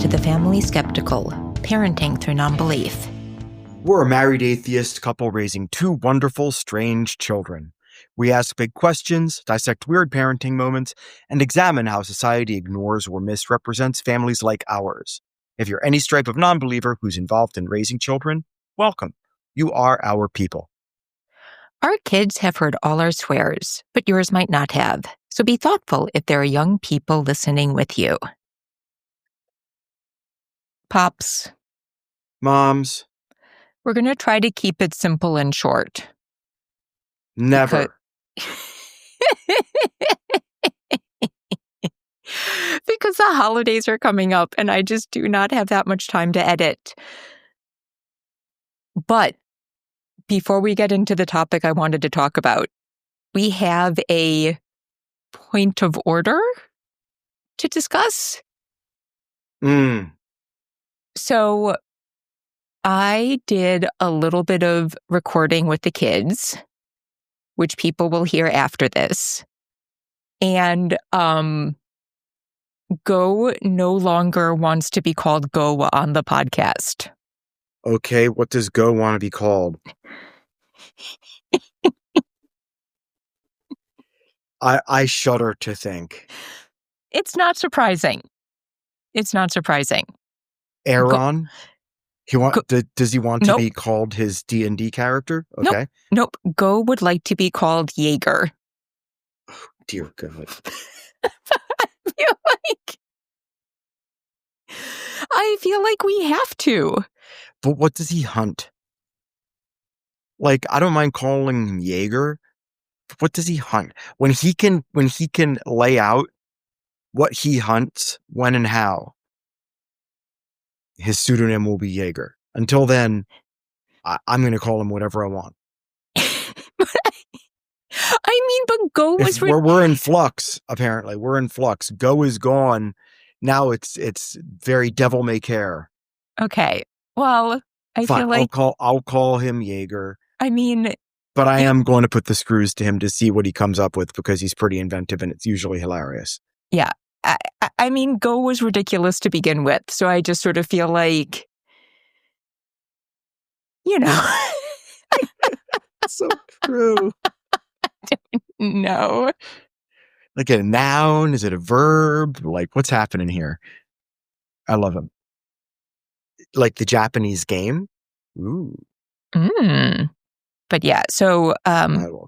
to the Family Skeptical, Parenting Through Nonbelief. We're a married atheist couple raising two wonderful, strange children. We ask big questions, dissect weird parenting moments, and examine how society ignores or misrepresents families like ours. If you're any stripe of non-believer who's involved in raising children, welcome. You are our people. Our kids have heard all our swears, but yours might not have. So be thoughtful if there are young people listening with you. Pops. Moms. We're going to try to keep it simple and short. Never. Because the holidays are coming up and I just do not have that much time to edit. But before we get into the topic I wanted to talk about, we have a point of order to discuss. So I did a little bit of recording with the kids, which people will hear after this. And Go no longer wants to be called Go on the podcast. Okay, what does Go want to be called? I shudder to think. It's not surprising. It's not surprising. Aaron? Does he want to be called his D&D character? Okay. Nope. Go would like to be called Jaeger. Oh, dear God. I feel like we have to. But what does he hunt? Like, I don't mind calling him Jaeger. But what does he hunt? When he can lay out what he hunts, when and how, his pseudonym will be Jaeger. Until then, I'm going to call him whatever I want. But Go was... We're in flux, apparently. We're in flux. Go is gone. Now it's very devil may care. Okay. Well, I Fine, feel like... I'll call him Jaeger. But I am going to put the screws to him to see what he comes up with because he's pretty inventive and it's usually hilarious. Yeah. Go was ridiculous to begin with. So I just sort of feel like, So true. I don't know. Like a noun? Is it a verb? Like, what's happening here? I love him. Like the Japanese game? Ooh. But yeah, so...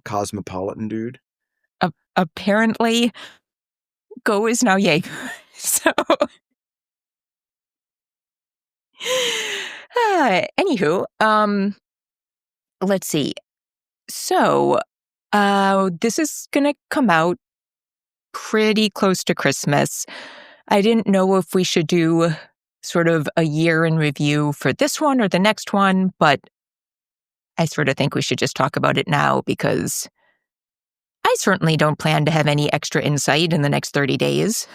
cosmopolitan dude. Apparently, Go is now Jaeger. So... anywho, let's see. So, this is going to come out pretty close to Christmas. I didn't know if we should do sort of a year in review for this one or the next one, but I sort of think we should just talk about it now because I certainly don't plan to have any extra insight in the next 30 days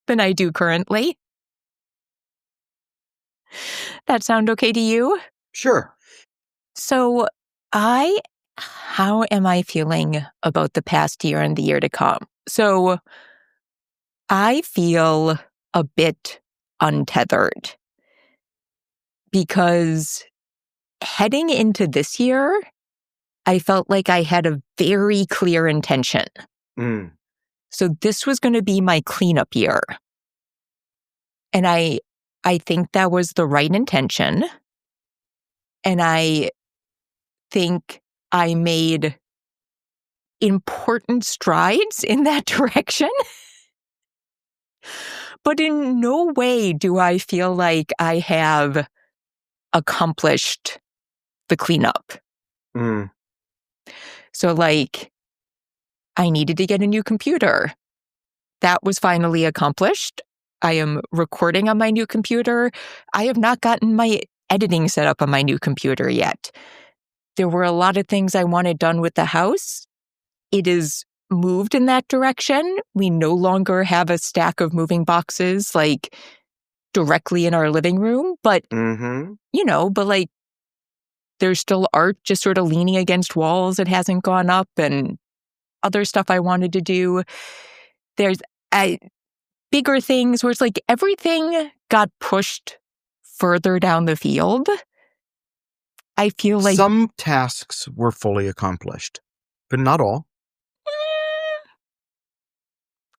than I do currently. That sound okay to you? Sure. So how am I feeling about the past year and the year to come? So I feel a bit untethered because heading into this year, I felt like I had a very clear intention. So this was going to be my cleanup year. And I think that was the right intention. And I think I made important strides in that direction. But in no way do I feel like I have accomplished the cleanup. So, I needed to get a new computer. That was finally accomplished. I am recording on my new computer. I have not gotten my editing set up on my new computer yet. There were a lot of things I wanted done with the house. It is moved in that direction. We no longer have a stack of moving boxes directly in our living room, but there's still art just sort of leaning against walls that hasn't gone up and other stuff I wanted to do. bigger things where it's like everything got pushed further down the field. I feel like some tasks were fully accomplished, but not all.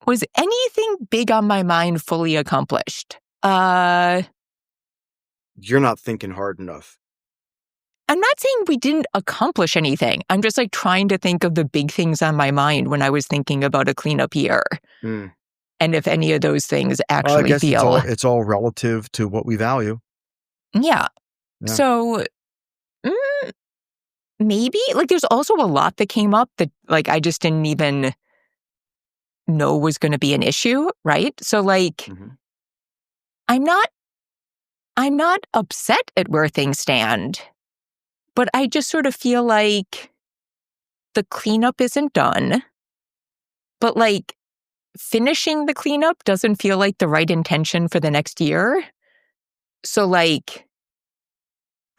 was anything big on my mind fully accomplished? You're not thinking hard enough. I'm not saying we didn't accomplish anything. I'm just like trying to think of the big things on my mind when I was thinking about a cleanup year. Mm. And if any of those things Well, I actually guess feel. it's all relative to what we value. Yeah. Yeah. So maybe like there's also a lot that came up that like I just didn't even know was going to be an issue, right? So like Mm-hmm. I'm not upset at where things stand, but I just sort of feel like the cleanup isn't done. But like finishing the cleanup doesn't feel like the right intention for the next year. So like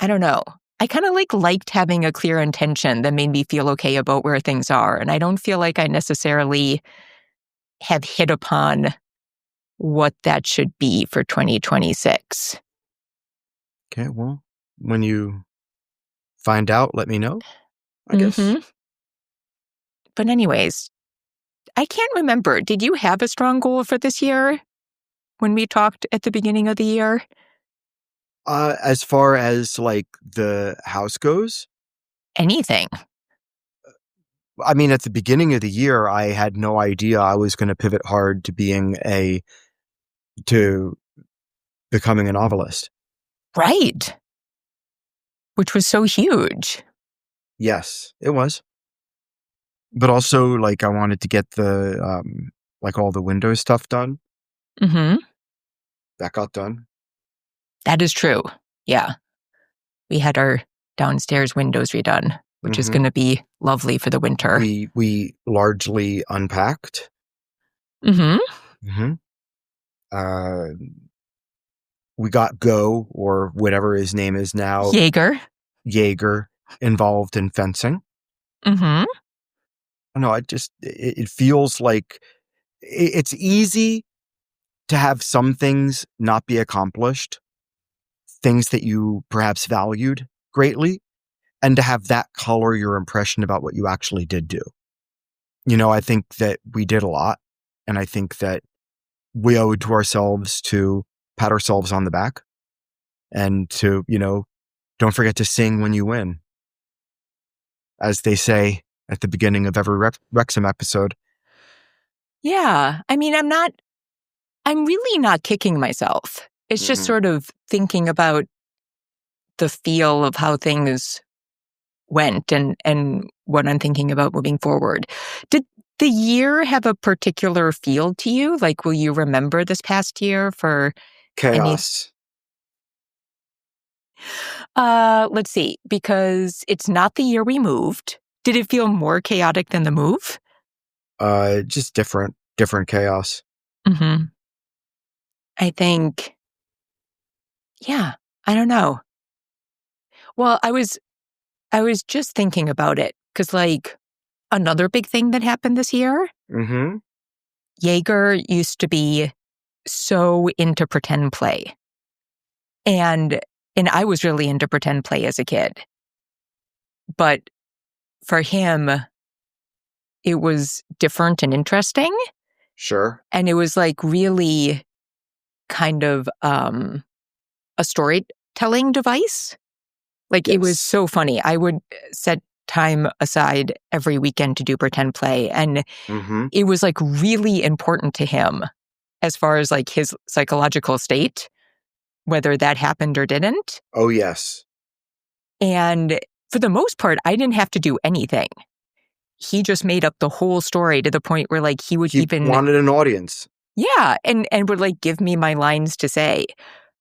I don't know. I kind of liked having a clear intention that made me feel okay about where things are. And I don't feel like I necessarily have hit upon what that should be for 2026. Okay, well, when you find out, let me know, I guess. But anyways, I can't remember. Did you have a strong goal for this year when we talked at the beginning of the year? As far as like the house goes, Anything. I mean, at the beginning of the year, I had no idea I was going to pivot hard to becoming a novelist. Right. Which was so huge. Yes, it was. But also, like, I wanted to get the like all the Windows stuff done. Mm-hmm. That got done. That is true. Yeah. We had our downstairs windows redone, which is going to be lovely for the winter. We largely unpacked. Mm-hmm. We got Go, or whatever his name is now, Jaeger involved in fencing. Mm-hmm. No, it feels like it's easy to have some things not be accomplished, things that you perhaps valued greatly, and to have that color your impression about what you actually did do. You know, I think that we did a lot, and I think that we owe it to ourselves to pat ourselves on the back and to, don't forget to sing when you win, as they say at the beginning of every Wrexham episode. Yeah. I mean, I'm really not kicking myself. It's just sort of thinking about the feel of how things went and what I'm thinking about moving forward. Did the year have a particular feel to you? Like, will you remember this past year for Chaos. Let's see, because it's not the year we moved. Did it feel more chaotic than the move? Just different chaos. Mm-hmm. I think, yeah, I don't know. Well, I was just thinking about it because, like, another big thing that happened this year, Jaeger used to be so into pretend play. And I was really into pretend play as a kid. But for him, it was different and interesting. Sure. And it was like really kind of a storytelling device. Like, It was so funny. I would set time aside every weekend to do pretend play. And it was like really important to him as far as like his psychological state, whether that happened or didn't. Oh, yes. And for the most part, I didn't have to do anything. He just made up the whole story to the point where like he wanted an audience. Yeah. And would like give me my lines to say.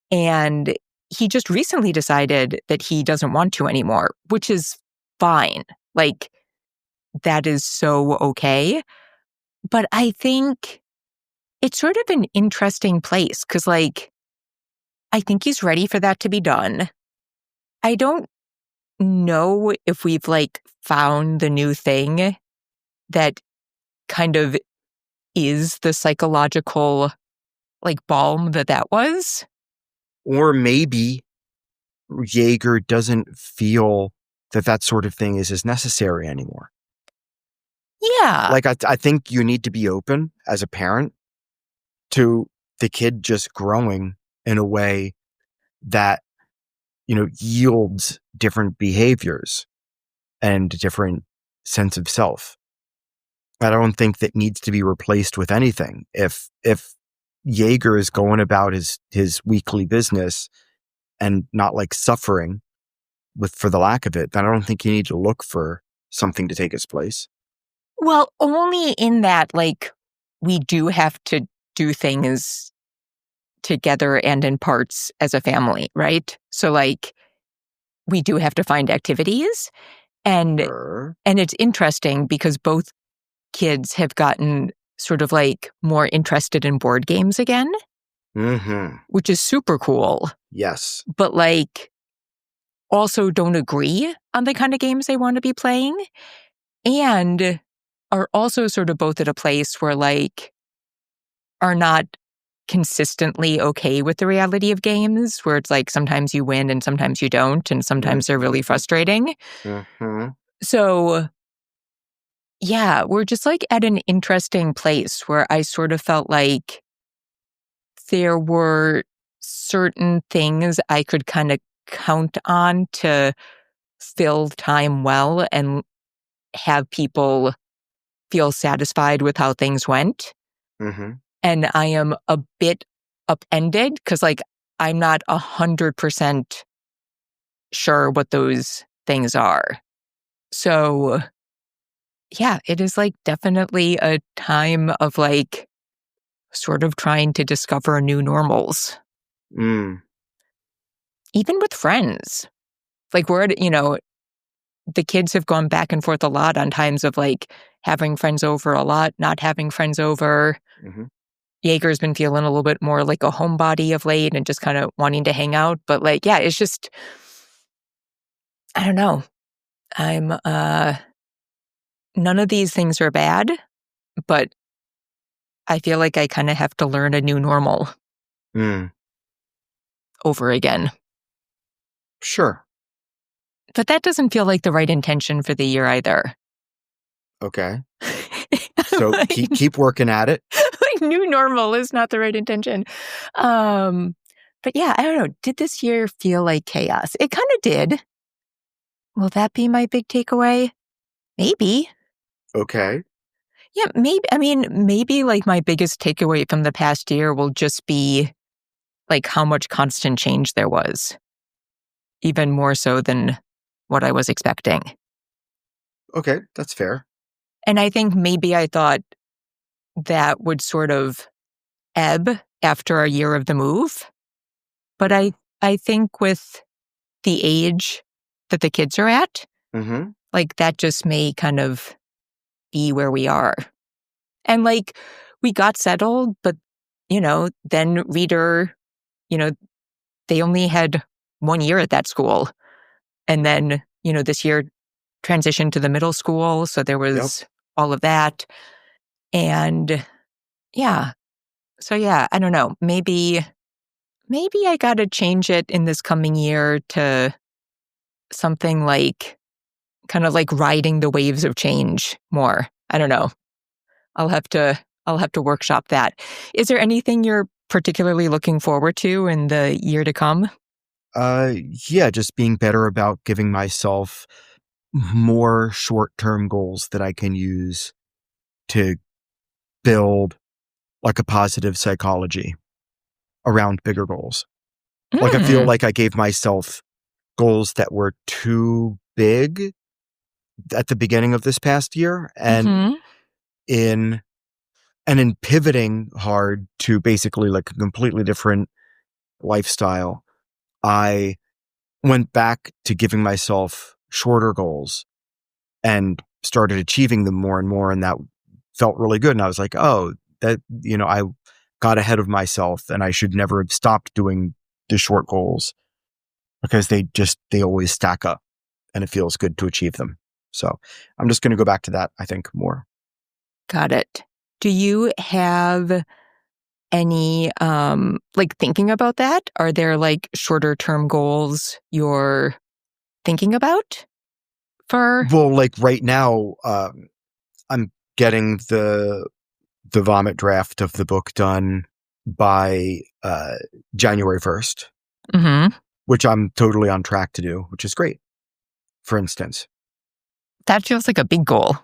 And he just recently decided that he doesn't want to anymore, which is fine. Like, that is so okay. But I think it's sort of an interesting place because, like, I think he's ready for that to be done. I don't know if we've, like, found the new thing that kind of is the psychological like balm that was. Or maybe Jaeger doesn't feel that sort of thing is as necessary anymore. Yeah. Like, I think you need to be open as a parent to the kid just growing in a way that, yields different behaviors and a different sense of self. I don't think that needs to be replaced with anything. If Jaeger is going about his weekly business and not like suffering for the lack of it, then I don't think you need to look for something to take its place. Well, only in that, like, we do have to do things together and in parts as a family, right? So, like, we do have to find activities. And Sure. and it's interesting because both kids have gotten sort of like more interested in board games again, Mm-hmm. which is super cool. Yes. But like also don't agree on the kind of games they want to be playing, and are also sort of both at a place where like are not consistently okay with the reality of games, where it's like sometimes you win and sometimes you don't, and sometimes they're really frustrating. Mm-hmm. So yeah, we're just like at an interesting place where I sort of felt like there were certain things I could kind of count on to fill time well and have people feel satisfied with how things went. Mm-hmm. And I am a bit upended because, like, I'm not 100% sure what those things are. So, yeah, it is like definitely a time of like sort of trying to discover new normals, Mm. even with friends. Like, the kids have gone back and forth a lot on times of like having friends over a lot, not having friends over. Mm-hmm. Jaeger's been feeling a little bit more like a homebody of late and just kind of wanting to hang out. But like, yeah, it's just, I don't know. None of these things are bad, but I feel like I kind of have to learn a new normal Mm. over again. Sure. But that doesn't feel like the right intention for the year either. Okay. So Like, keep working at it. like new normal is not the right intention. But yeah, I don't know. Did this year feel like chaos? It kind of did. Will that be my big takeaway? Maybe. Okay. Yeah, maybe. I mean, maybe like my biggest takeaway from the past year will just be like how much constant change there was, even more so than what I was expecting. Okay, that's fair. And I think maybe I thought that would sort of ebb after a year of the move. But I think with the age that the kids are at, Mm-hmm. like that just may kind of be where we are. And like we got settled, but then Reader, you know, they only had 1 year at that school. And then, this year transitioned to the middle school. So there Yep. was all of that. And yeah. So yeah, I don't know. Maybe I got to change it in this coming year to something like kind of like riding the waves of change more. I don't know. I'll have to workshop that. Is there anything you're particularly looking forward to in the year to come? Yeah, just being better about giving myself more short-term goals that I can use to build like a positive psychology around bigger goals. Like I feel Mm. like I gave myself goals that were too big at the beginning of this past year, and Hmm. in in pivoting hard to basically like a completely different lifestyle, I went back to giving myself shorter goals and started achieving them more and more. And that felt really good. And I was like, oh, I got ahead of myself and I should never have stopped doing the short goals because they always stack up and it feels good to achieve them. So I'm just going to go back to that, I think, more. Got it. Do you have any, like thinking about that? Are there like shorter term goals you're thinking about for? Well, like right now, I'm getting the vomit draft of the book done by January 1st, Mm-hmm. which I'm totally on track to do, which is great. For instance, That feels like a big goal.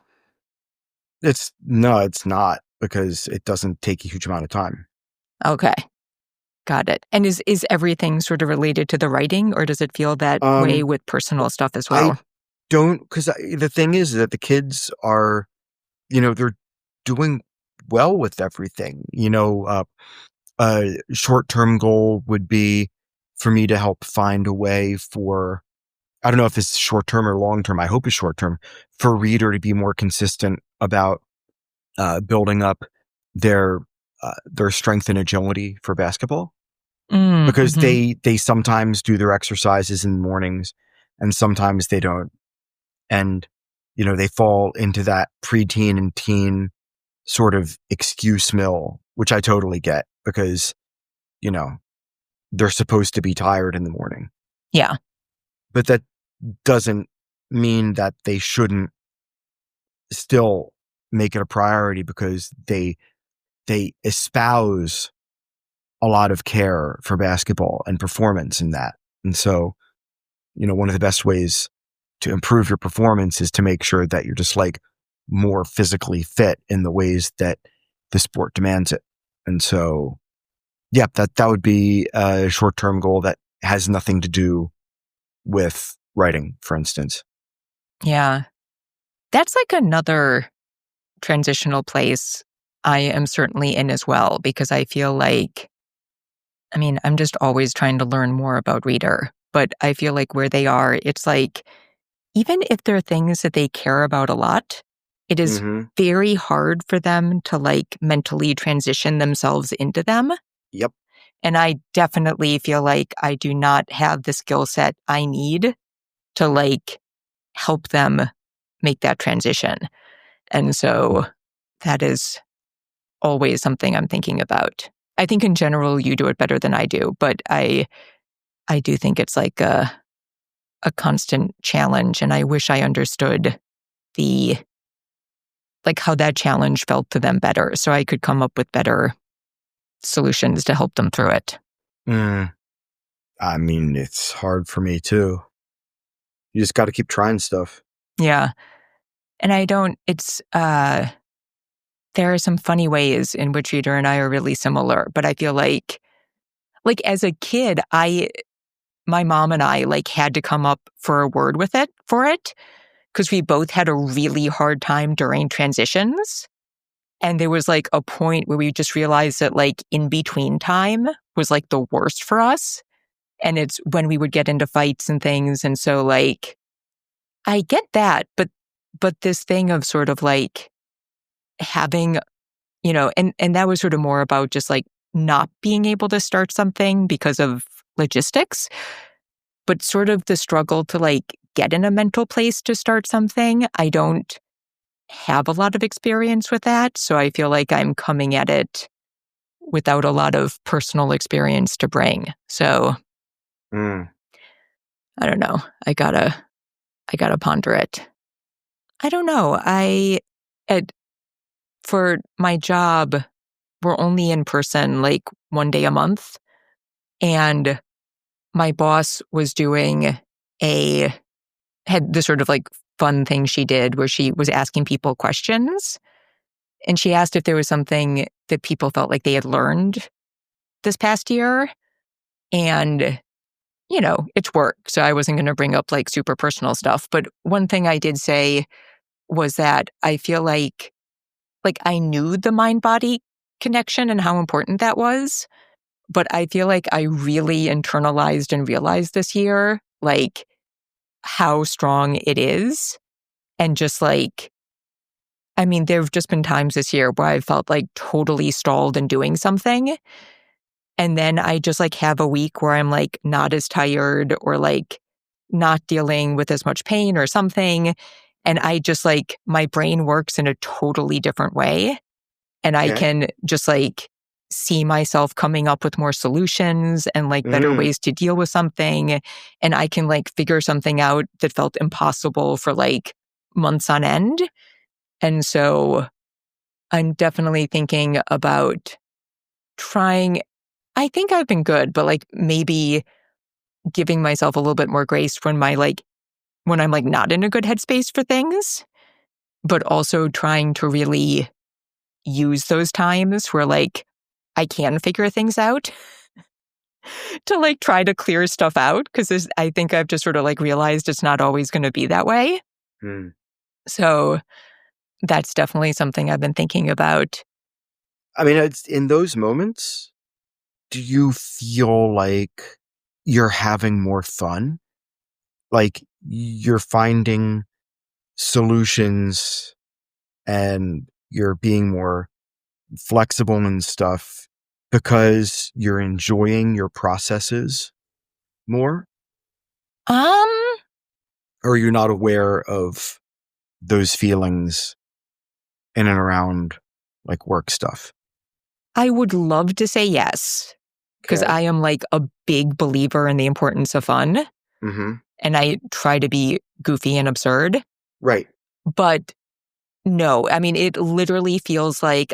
it's not, because it doesn't take a huge amount of time. Okay. Got it. And is everything sort of related to the writing, or does it feel that way Um, with personal stuff as I well? don't, because the thing is that the kids are, they're doing well with everything. A short-term goal would be for me to help find a way for, I don't know if it's short-term or long-term. I hope it's short-term, for a reader to be more consistent about building up their strength and agility for basketball, because Mm-hmm. they sometimes do their exercises in the mornings and sometimes they don't. And, they fall into that preteen and teen sort of excuse mill, which I totally get, because, you know, they're supposed to be tired in the morning. Yeah. But that doesn't mean that they shouldn't still make it a priority, because they espouse a lot of care for basketball and performance in that. And so, one of the best ways to improve your performance is to make sure that you're just like more physically fit in the ways that the sport demands it. And so, yeah, that would be a short-term goal that has nothing to do with writing, for instance. Yeah. That's like another transitional place I am certainly in as well, because I feel like, I mean, I'm just always trying to learn more about reader, but I feel like where they are, it's like, even if there are things that they care about a lot, it is Mm-hmm. very hard for them to like mentally transition themselves into them. Yep. And I definitely feel like I do not have the skill set I need to like help them make that transition. And so that is always something I'm thinking about. I think in general you do it better than I do, but I do think it's like a constant challenge, and I wish I understood the like how that challenge felt to them better so I could come up with better solutions to help them through it. I mean, it's hard for me too. You just got to keep trying stuff. Yeah. And I don't it's there are some funny ways in which Reader and I are really similar, but I feel like as a kid, my mom and I like had to come up for a word with it for it, because we both had a really hard time during transitions. And there was like a point where we just realized that like in between time was like the worst for us. And it's when we would get into fights and things. And so like I get that, but this thing of sort of like having, and that was sort of more about just like not being able to start something because of logistics, but sort of the struggle to like get in a mental place to start something. I don't have a lot of experience with that. So I feel like I'm coming at it without a lot of personal experience to bring. So Mm. I don't know. I gotta ponder it. I don't know. For my job, we're only in person like one day a month. And my boss was had this sort of like fun thing she did where she was asking people questions. And she asked if there was something that people felt like they had learned this past year. And, it's work. So I wasn't going to bring up like super personal stuff. But one thing I did say was that I feel like I knew the mind body connection and how important that was. But I feel like I really internalized and realized this year, like how strong it is. And just like, I mean, there have just been times this year where I felt like totally stalled in doing something. And then I just like have a week where I'm like not as tired or like not dealing with as much pain or something. And I just like, my brain works in a totally different way. And I Okay. can just like see myself coming up with more solutions and like better ways to deal with something. And I can like figure something out that felt impossible for like months on end. And so I'm definitely thinking about trying. I think I've been good, but like maybe giving myself a little bit more grace when I'm like not in a good headspace for things, but also trying to really use those times where like I can figure things out to like try to clear stuff out. Cause I think I've just sort of like realized it's not always going to be that way. Mm. So that's definitely something I've been thinking about. I mean, it's in those moments, do you feel like you're having more fun? Like you're finding solutions and you're being more flexible and stuff because you're enjoying your processes more? Um, Or you're not aware of those feelings in and around like work stuff? I would love to say yes, because Okay. I am like a big believer in the importance of fun Mm-hmm. and I try to be goofy and absurd. Right. But no, I mean, it literally feels like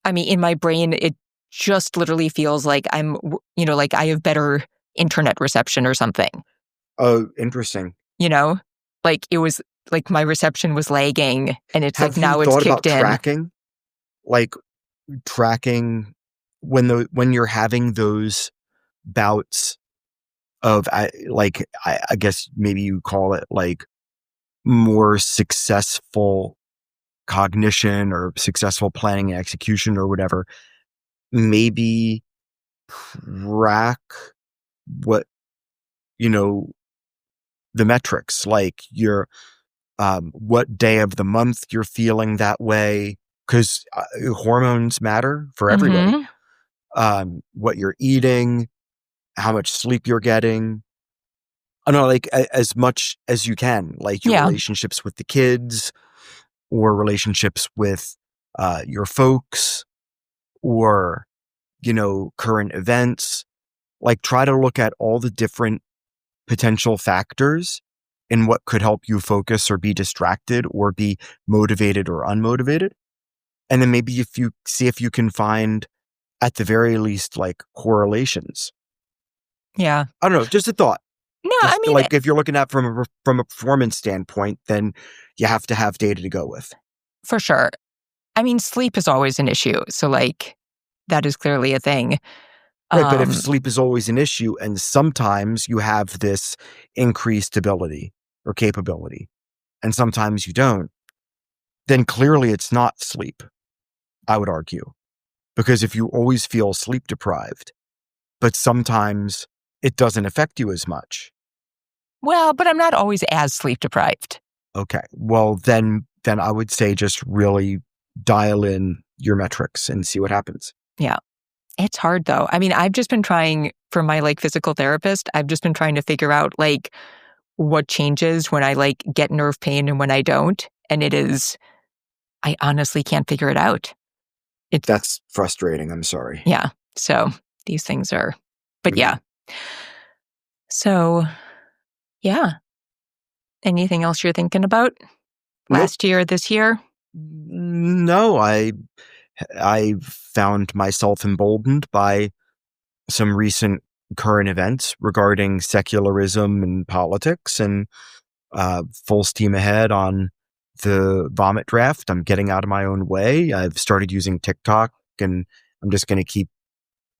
in my brain, it just literally feels like like I have better internet reception or something, Oh, interesting. you know? Like it was like my reception was lagging and it's like Have you now it's thought about kicked in. tracking? Like tracking when you're having those bouts of I guess maybe you call it like more successful cognition or successful planning and execution or whatever, maybe track what, the metrics, like your, what day of the month you're feeling that way. Cause hormones matter for everybody. Mm-hmm. What you're eating, how much sleep you're getting. I don't know, like as much as you can, like your Yeah. relationships with the kids or relationships with, your folks or, current events. Like try to look at all the different potential factors in what could help you focus or be distracted or be motivated or unmotivated. And then maybe if you can find at the very least like correlations. Yeah. I don't know, just a thought. No, I Just mean, like if you're looking at from a performance standpoint, then you have to have data to go with. for sure. I mean, sleep is always an issue. So like that is clearly a thing. Right, but if Um, sleep is always an issue and sometimes you have this increased ability or capability and sometimes you don't, then clearly it's not sleep, I would argue. Because if you always feel sleep deprived, but sometimes it doesn't affect you as much. well, but I'm not always as sleep deprived. Okay. Well, then I would say just really dial in your metrics and see what happens. Yeah. It's hard though. I mean, I've just been trying for my like physical therapist, I've just been trying to figure out like what changes when I like get nerve pain and when I don't. And I honestly can't figure it out. It's, That's frustrating. I'm sorry. yeah. So these things but Mhm. yeah. So yeah. Anything else you're thinking about Nope. last year, this year? No, I found myself emboldened by some recent current events regarding secularism and politics and full steam ahead on the vomit draft. I'm getting out of my own way. I've started using TikTok and I'm just going to keep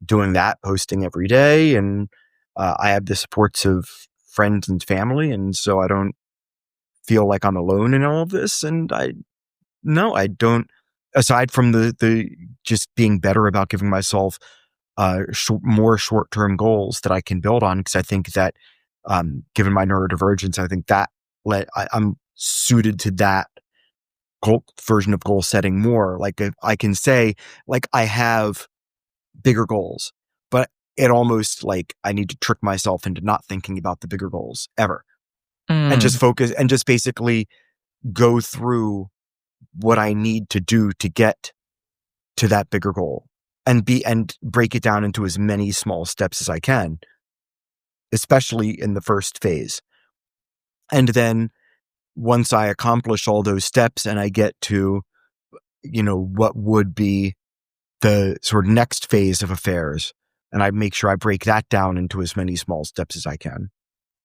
doing that, posting every day. And I have the supports of friends and family. And so I don't feel like I'm alone in all of this. And no, I don't, aside from the just being better about giving myself more short-term goals that I can build on. Cause I think that, given my neurodivergence, I think that I'm suited to that version of goal setting more. Like if I can say like I have bigger goals, but it almost like I need to trick myself into not thinking about the bigger goals ever and just Mm, focus and just basically go through what I need to do to get to that bigger goal and break it down into as many small steps as I can, especially in the first phase. And then once I accomplish all those steps and I get to, what would be the sort of next phase of affairs, and I make sure I break that down into as many small steps as I can.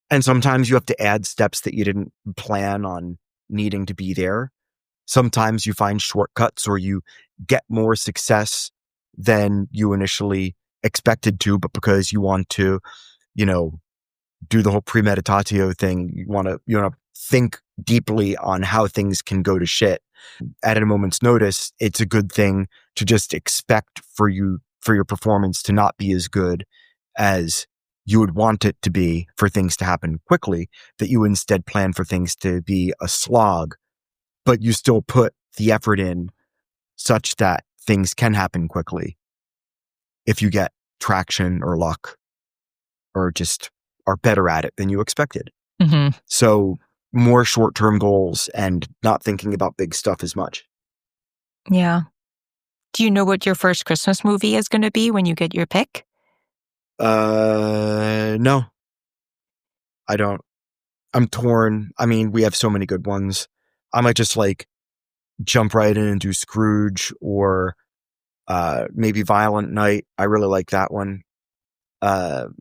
And sometimes you have to add steps that you didn't plan on needing to be there. Sometimes you find shortcuts or you get more success than you initially expected to, but because you want to, do the whole premeditatio thing, you want to think deeply on how things can go to shit at a moment's notice. It's a good thing to just expect for your performance to not be as good as you would want it to be, for things to happen quickly, that you instead plan for things to be a slog, but you still put the effort in such that things can happen quickly if you get traction or luck or just are better at it than you expected. Mm-hmm. So more short-term goals and not thinking about big stuff as much. Yeah. Do you know what your first Christmas movie is going to be when you get your pick? No, I don't. I'm torn. I mean, we have so many good ones. I might just jump right in and do Scrooge or maybe Violent Night. I really like that one. The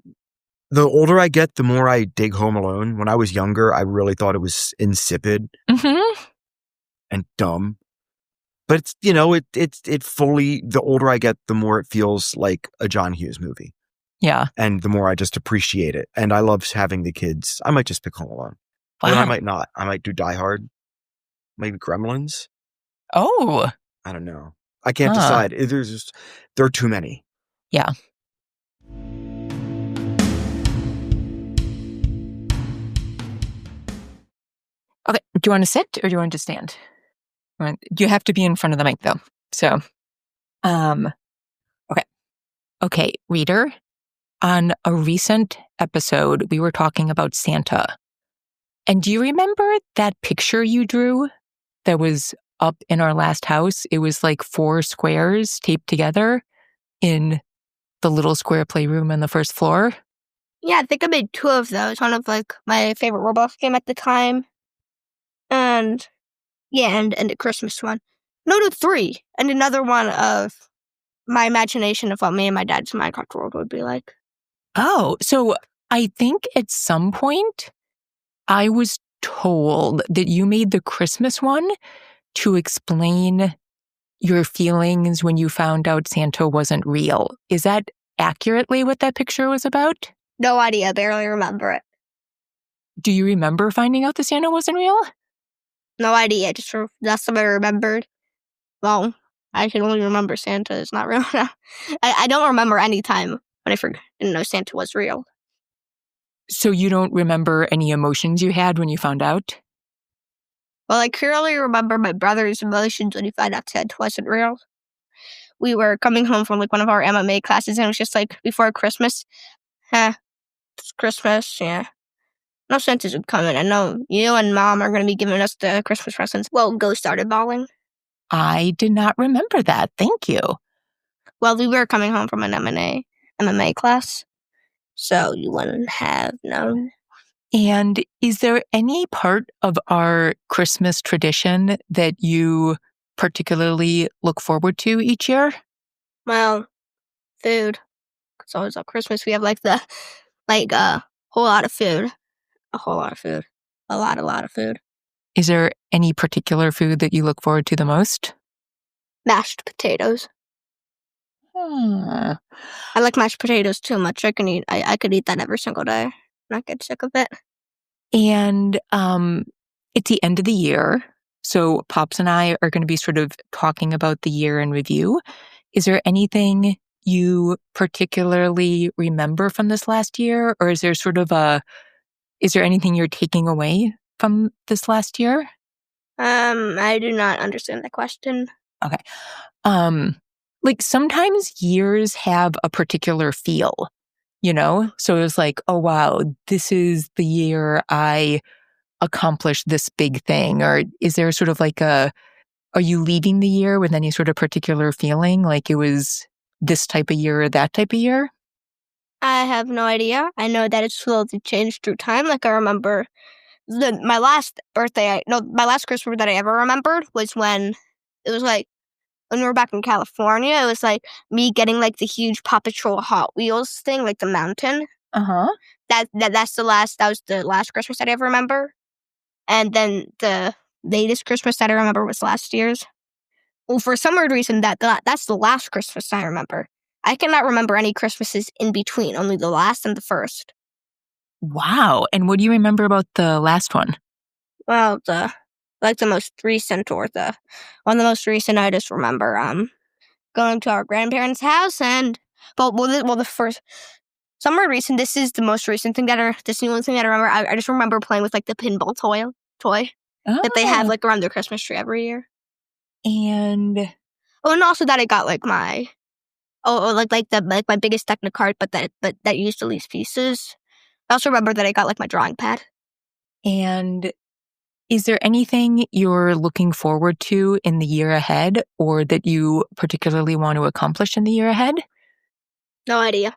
older I get, the more I dig Home Alone. When I was younger, I really thought it was insipid and dumb. But it's, it fully, the older I get, the more it feels like a John Hughes movie. Yeah. And the more I just appreciate it. And I love having the kids. I might just pick Home Alone. Wow. But I might not. I might do Die Hard. Maybe Gremlins. Oh. I don't know. I can't decide. There are too many. Yeah. Okay. Do you want to sit or do you want to stand? You have to be in front of the mic though. So, okay. Okay, reader. On a recent episode, we were talking about Santa. And do you remember that picture you drew that was up in our last house? It was like 4 squares taped together in the little square playroom on the first floor. Yeah, I think I made 2 of those. One of my favorite Roblox game at the time. And a Christmas one. No, 3. And another one of my imagination of what me and my dad's Minecraft world would be like. Oh, so I think at some point I was told that you made the Christmas one to explain your feelings when you found out Santa wasn't real. Is that accurately what that picture was about? No idea. I barely remember it. Do you remember finding out that Santa wasn't real? No idea. That's what I remembered. Well, I can only remember Santa is not real now. I don't remember any time when I didn't know Santa was real. So you don't remember any emotions you had when you found out? Well, I clearly remember my brother's emotions when he found out Santa wasn't real. We were coming home from one of our MMA classes, and it was just before Christmas. It's Christmas, yeah. No Santa's coming. I know you and Mom are going to be giving us the Christmas presents. Well, Ghost started bawling. I did not remember that. Thank you. Well, we were coming home from an MMA class, so you wouldn't have known. And is there any part of our Christmas tradition that you particularly look forward to each year? Well, food. It's always on Christmas. We have a whole lot of food. A whole lot of food. A lot of food. Is there any particular food that you look forward to the most? Mashed potatoes. I like mashed potatoes too much. I could eat that every single day. Not get sick of it. And it's the end of the year, so Pops and I are going to be sort of talking about the year in review. Is there anything you particularly remember from this last year, or is there anything you're taking away from this last year? I do not understand the question. Okay. Sometimes years have a particular feel, So it was oh wow, this is the year I accomplished this big thing. Or is there sort of a are you leaving the year with any sort of particular feeling, like it was this type of year or that type of year? I have no idea. I know that it's slowly changed through time. Like I remember my last Christmas that I ever remembered was when it was like when we were back in California. It was like me getting like the huge Paw Patrol Hot Wheels thing, like the mountain. That was the last Christmas that I ever remember. And then the latest Christmas that I remember was last year's. Well, for some weird reason, that's the last Christmas I remember. I cannot remember any Christmases in between, only the last and the first. Wow. And what do you remember about the last one? Well, the most recent or one of the most recent, I just remember going to our grandparents' house and the first. Some weird reason, this is the most recent thing this is the only thing that I remember. I just remember playing with like the pinball toy that they have like around their Christmas tree every year. And also that I got like my my biggest Technicard, but that used the least pieces. I also remember that I got like my drawing pad. And is there anything you're looking forward to in the year ahead, or that you particularly want to accomplish in the year ahead? No idea.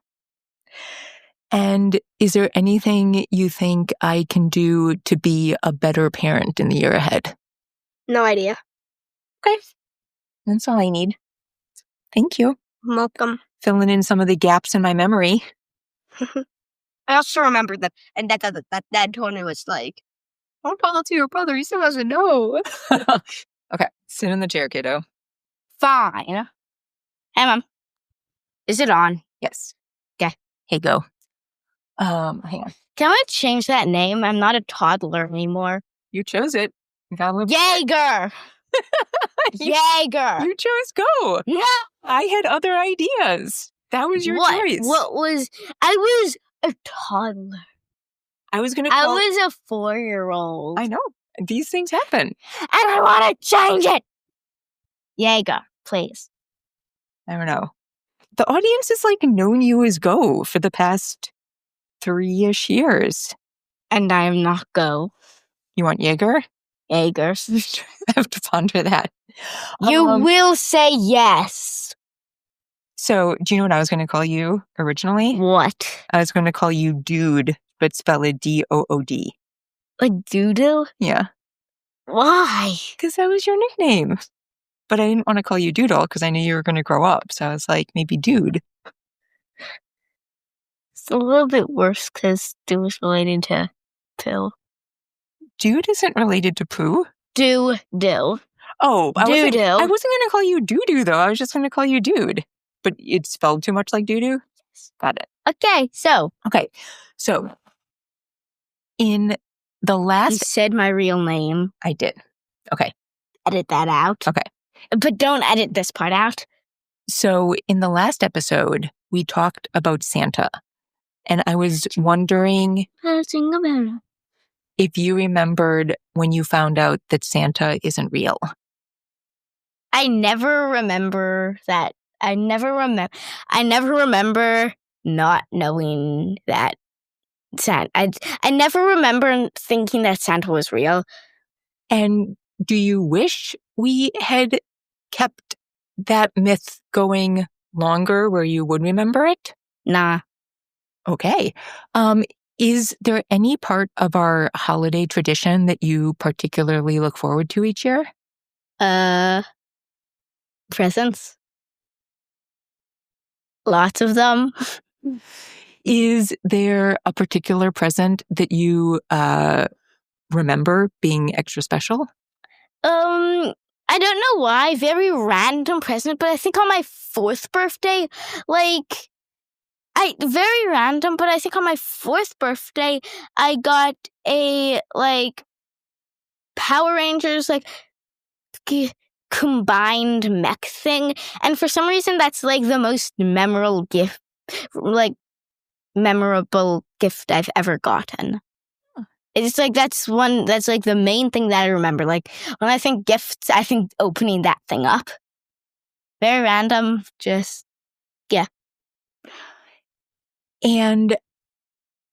And is there anything you think I can do to be a better parent in the year ahead? No idea. Okay. That's all I need. Thank you. Welcome. Filling in some of the gaps in my memory. I also remember that, and that Tony was like, "Don't tell that to your brother. He still doesn't know." Okay, sit in the chair, kiddo. Fine. Hey, Mom. Is it on? Yes. Okay. Hey, go. Hang on. Can I change that name? I'm not a toddler anymore. You chose it. You gotta live. Jaeger. Jaeger. You chose go. Yeah. I had other ideas. That was your choice. I was a toddler. I was I was a 4-year-old. I know. These things happen. And I want to change it. Jaeger, please. I don't know. The audience has like known you as Go for the past 3-ish years. And I am not Go. You want Jaeger? Jaeger. I have to ponder that. You will say yes. So, do you know what I was going to call you originally? What? I was going to call you Dude, but spell it Dood. Like doodle? Yeah. Why? Because that was your nickname. But I didn't want to call you Doodle because I knew you were going to grow up. So I was like, maybe Dude. It's a little bit worse because Dude is related to pill. Dude isn't related to poo? Do. Oh, I wasn't Doo-doo. going to call you Doo-doo, though. I was just going to call you Dude. But it's spelled too much like doo-doo? Yes. Got it. Okay, so in the last... You said my real name. I did. Okay. Edit that out. Okay. But don't edit this part out. So in the last episode, we talked about Santa. And I was wondering if you remembered when you found out that Santa isn't real. I never remember that. I never remember not knowing that Santa. I never remember thinking that Santa was real. And do you wish we had kept that myth going longer where you would remember it? Nah. Okay. Is there any part of our holiday tradition that you particularly look forward to each year? Presents. Lots of them. Is there a particular present that you remember being extra special? I don't know why. Very random present, but I think on my 4th birthday, very random, but I think on my 4th birthday, I got a, Power Rangers, combined mech thing. And for some reason, that's, the most memorable gift I've ever gotten. It's that's the main thing that I remember. When I think gifts, I think opening that thing up. Very random, just, yeah. And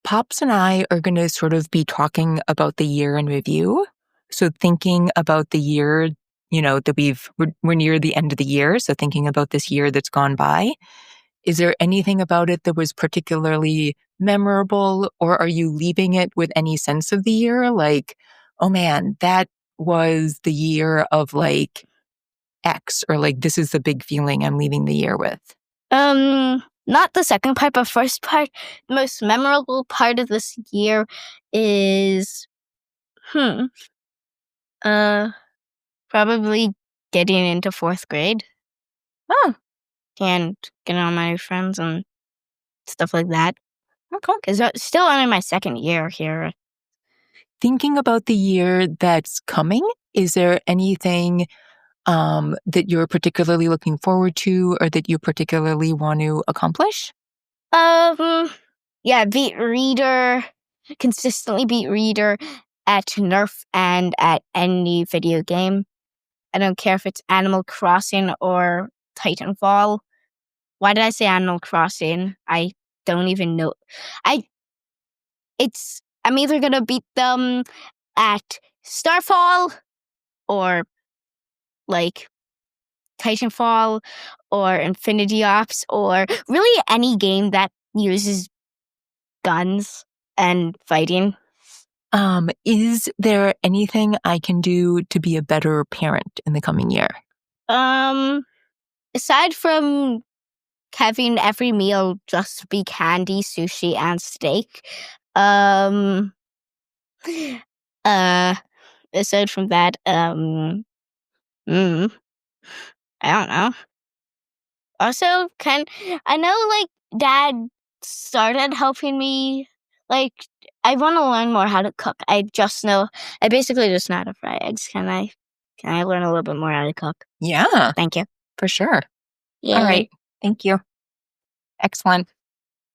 Pops and I are going to sort of be talking about the year in review. So thinking about the year that we're near the end of the year. So thinking about this year that's gone by, is there anything about it that was particularly memorable, or are you leaving it with any sense of the year? Like, oh man, that was the year of like X, or like, this is the big feeling I'm leaving the year with. Not the second part, but first part. The most memorable part of this year is, probably getting into 4th grade. Oh, And getting all my friends and stuff like that. okay. Because it's still only my 2nd year here. Thinking about the year that's coming, is there anything that you're particularly looking forward to, or that you particularly want to accomplish? Yeah, beat reader, consistently beat reader at Nerf and at any video game. I don't care if it's Animal Crossing or Titanfall. Why did I say Animal Crossing? I don't even know. I'm either gonna beat them at Starfall or like Titanfall or Infinity Ops or really any game that uses guns and fighting. Is there anything I can do to be a better parent in the coming year? Aside from having every meal just be candy, sushi, and steak, aside from that, I don't know. Also, I know, like, Dad started helping me. Like, I want to learn more how to cook. I basically just know how to fry eggs. Can I learn a little bit more how to cook? Yeah, Thank you. for sure. Yay. All right. Thank you. Excellent.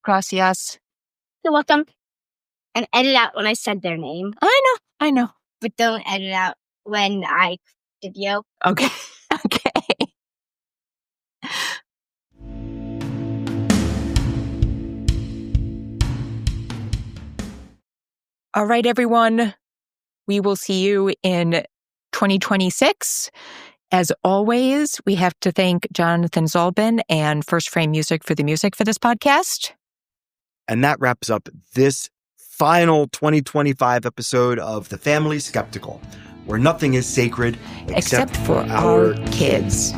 Gracias. You're welcome. And edit out when I said their name. I know. But don't edit out when I video. Okay. Okay. All right, everyone. We will see you in 2026. As always, we have to thank Jonathan Zalbin and First Frame Music for the music for this podcast. And that wraps up this final 2025 episode of The Family Skeptical, where nothing is sacred except for our kids.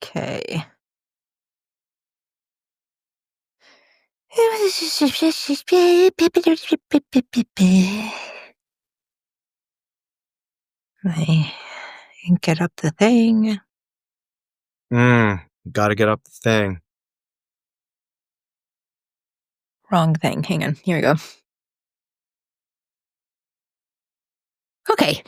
Okay. I get up the thing. Gotta get up the thing. Wrong thing. Hang on. Here we go. Okay.